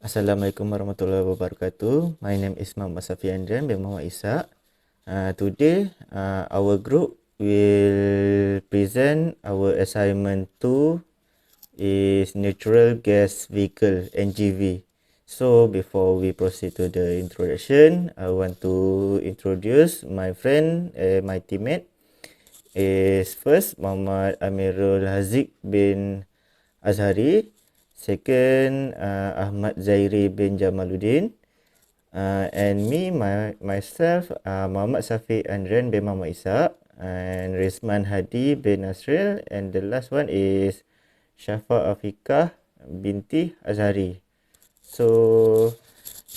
Assalamualaikum warahmatullahi wabarakatuh. My name is Muhammad Safiq Andrian bin Muhammad ISAK. Today, our group will present our assignment 2 is Natural Gas Vehicle NGV. So before we proceed to the introduction, I want to introduce my friend, my teammate. Is first Muhammad AMERUL HAZIQ bin AZHARI. Second, AHMAD ZAIRY bin JAMALUDIN. And myself, Muhammad Safiq Andrian bin Muhammad Ishaq. And RIZMANHADI bin NASRIL. And the last one is SYAFFA'AFIQAH BINTI AZHARI. So,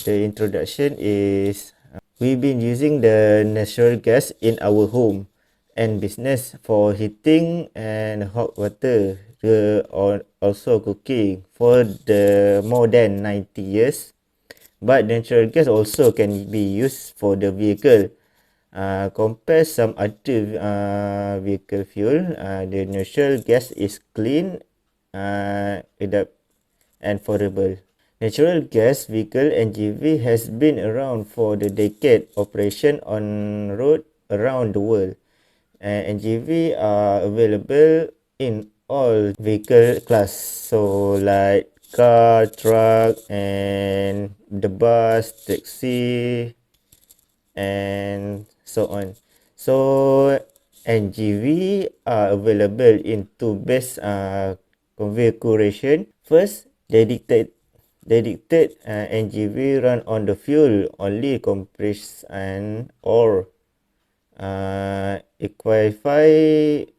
the introduction is we've been using the natural gas in our home and business for heating and hot water, or also cooking for the more than 90 years. But natural gas also can be used for the vehicle. Compare some other vehicle fuel, the natural gas is clean, and affordable. Natural gas vehicle NGV has been around for the decade operation on road around the world. NGV are available in all vehicle class, so like car, truck, and the bus, taxi, and so on. So NGV are available in two best configuration. First, dedicated NGV run on the fuel only compressed and or liquefy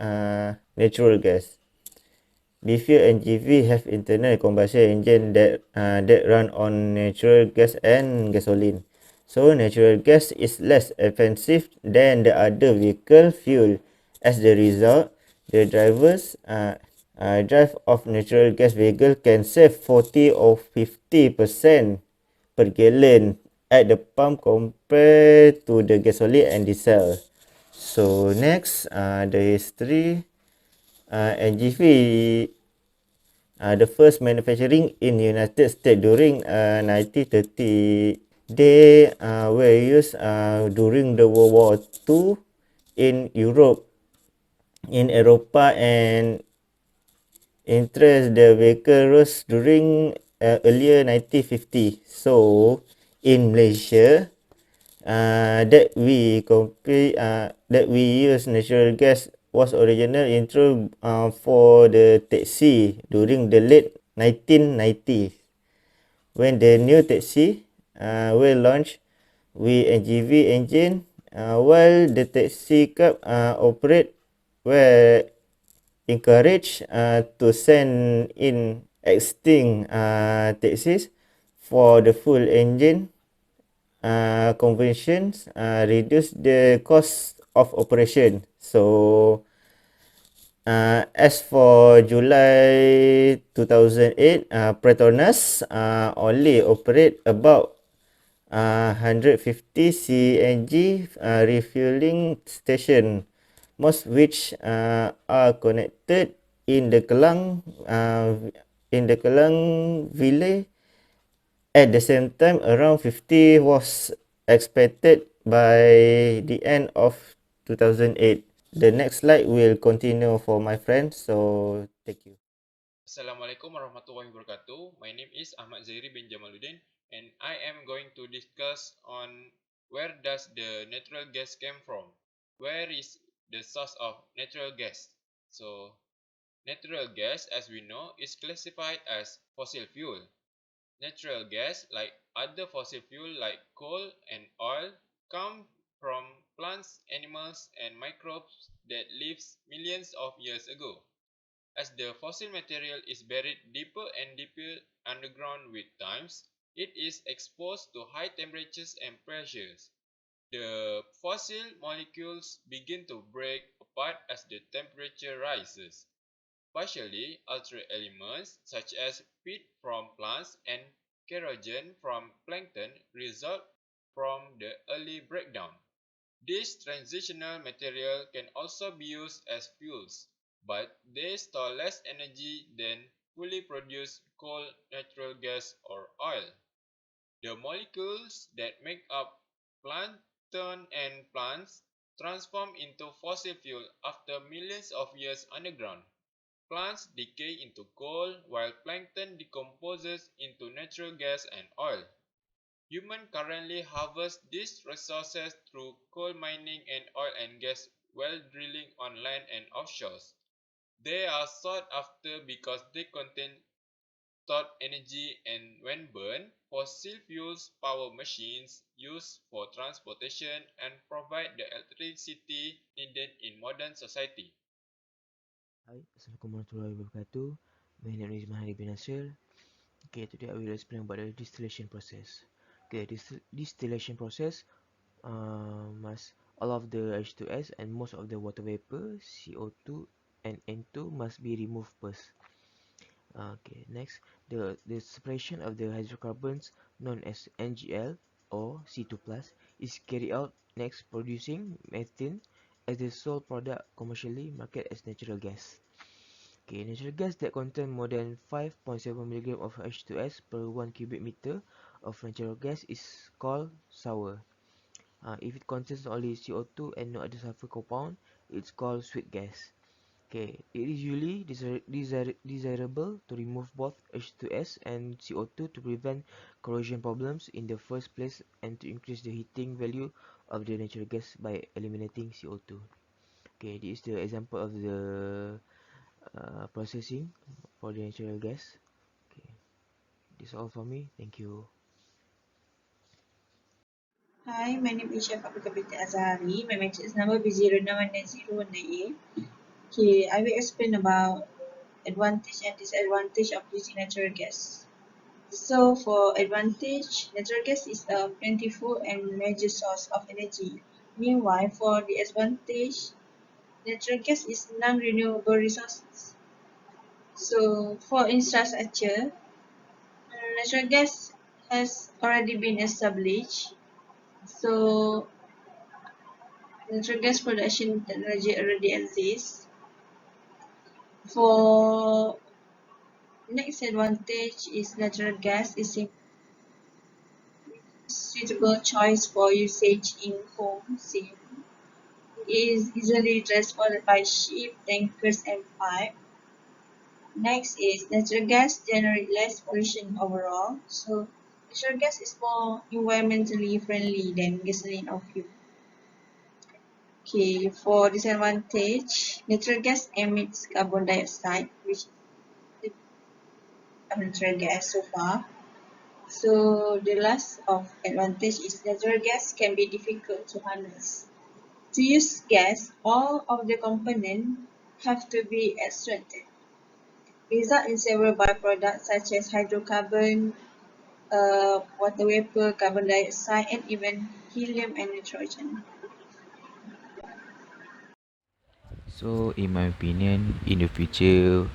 natural gas. B-fuel NGV have internal combustion engine that run on natural gas and gasoline. So natural gas is less expensive than the other vehicle fuel. As the result, the drivers drive of natural gas vehicle can save 40 or 50% per gallon at the pump compared to the gasoline and diesel. So next, the history. NGV, the first manufacturing in United States during 1930. They were used during the World War II in Europe, in Europa, and interest the vehicle rose during earlier 1950. So in Malaysia, that we use natural gas was originally introduced for the taxi during the late 1990s. When the new taxi were launched with NGV engine, while the taxi cab operate were encouraged to send in existing taxis for the full engine conventions, reduce the cost of operation. So as for July 2008, Petronas only operate about 150 CNG refueling station, most which are connected in the Kelang village. At the same time, around 50 was expected by the end of 2008. The next slide will continue for my friend. So, thank you. Assalamualaikum warahmatullahi wabarakatuh. My name is Ahmad Zairi bin Jamaluddin, and I am going to discuss on where does the natural gas came from. Where is the source of natural gas? So, natural gas, as we know, is classified as fossil fuel. Natural gas, like other fossil fuel like coal and oil, come from plants, animals, and microbes that lived millions of years ago. As the fossil material is buried deeper and deeper underground with times, it is exposed to high temperatures and pressures. The fossil molecules begin to break apart as the temperature rises. Partially altered elements such as peat from plants and kerogen from plankton result from the early breakdown. This transitional material can also be used as fuels, but they store less energy than fully produced coal, natural gas, or oil. The molecules that make up plankton and plants transform into fossil fuel after millions of years underground. Plants decay into coal while plankton decomposes into natural gas and oil. Humans currently harvest these resources through coal mining and oil and gas well drilling on land and offshores. They are sought after because they contain stored energy and when burned, fossil fuels power machines used for transportation and provide the electricity needed in modern society. Hi, Assalamualaikum warahmatullahi wabarakatuh. My name is RIZMANHADI bin NASRIL. Okay, today I will explain about the distillation process. Okay, distillation process must all of the H2S and most of the water vapor, CO2 and N2 must be removed first. Okay, next, the separation of the hydrocarbons known as NGL or C2 plus is carried out next producing methane as the sole product commercially marketed as natural gas. Okay, natural gas that contain more than 5.7 mg of H2S per 1 cubic meter of natural gas is called sour. If it contains only CO2 and no other sulfur compound, it's called sweet gas. Okay, it is usually desirable to remove both H2S and CO2 to prevent corrosion problems in the first place and to increase the heating value of the natural gas by eliminating CO2. Okay, this is the example of the processing for the natural gas. Okay, this is all for me. Thank you. Hi, my name is SYAFFA'AFIQAH binti AZHARI. My matrix number B091018. Okay, I will explain about advantage and disadvantage of using natural gas. So for advantage, natural gas is a plentiful and major source of energy. Meanwhile, for disadvantage, natural gas is non-renewable resources. So for infrastructure, natural gas has already been established. So natural gas production technology already exists. For next advantage is natural gas is a suitable choice for usage in homes. It is easily transported by ship, tankers, and pipe. Next is natural gas generate less pollution overall. So natural gas is more environmentally friendly than gasoline or fuel. Okay, for disadvantage, natural gas emits carbon dioxide, which is the natural gas so far. So the last of advantage is natural gas can be difficult to harness. To use gas, all of the components have to be extracted, result in several byproducts such as hydrocarbon, water vapor, carbon dioxide, and even helium and nitrogen. So, in my opinion, in the future,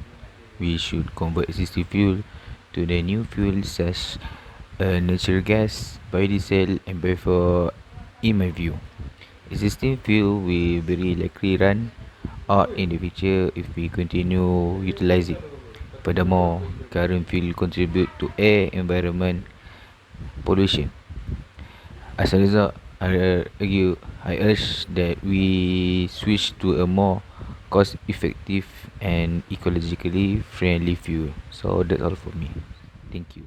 we should convert existing fuel to the new fuel such natural gas, biodiesel, and biofuel. In my view, existing fuel will very likely run out in the future if we continue utilize it. Furthermore, current fuel contribute to air environment pollution. As a result, I urge that we switch to a more cost-effective and ecologically friendly fuel. So that's all for me. Thank you.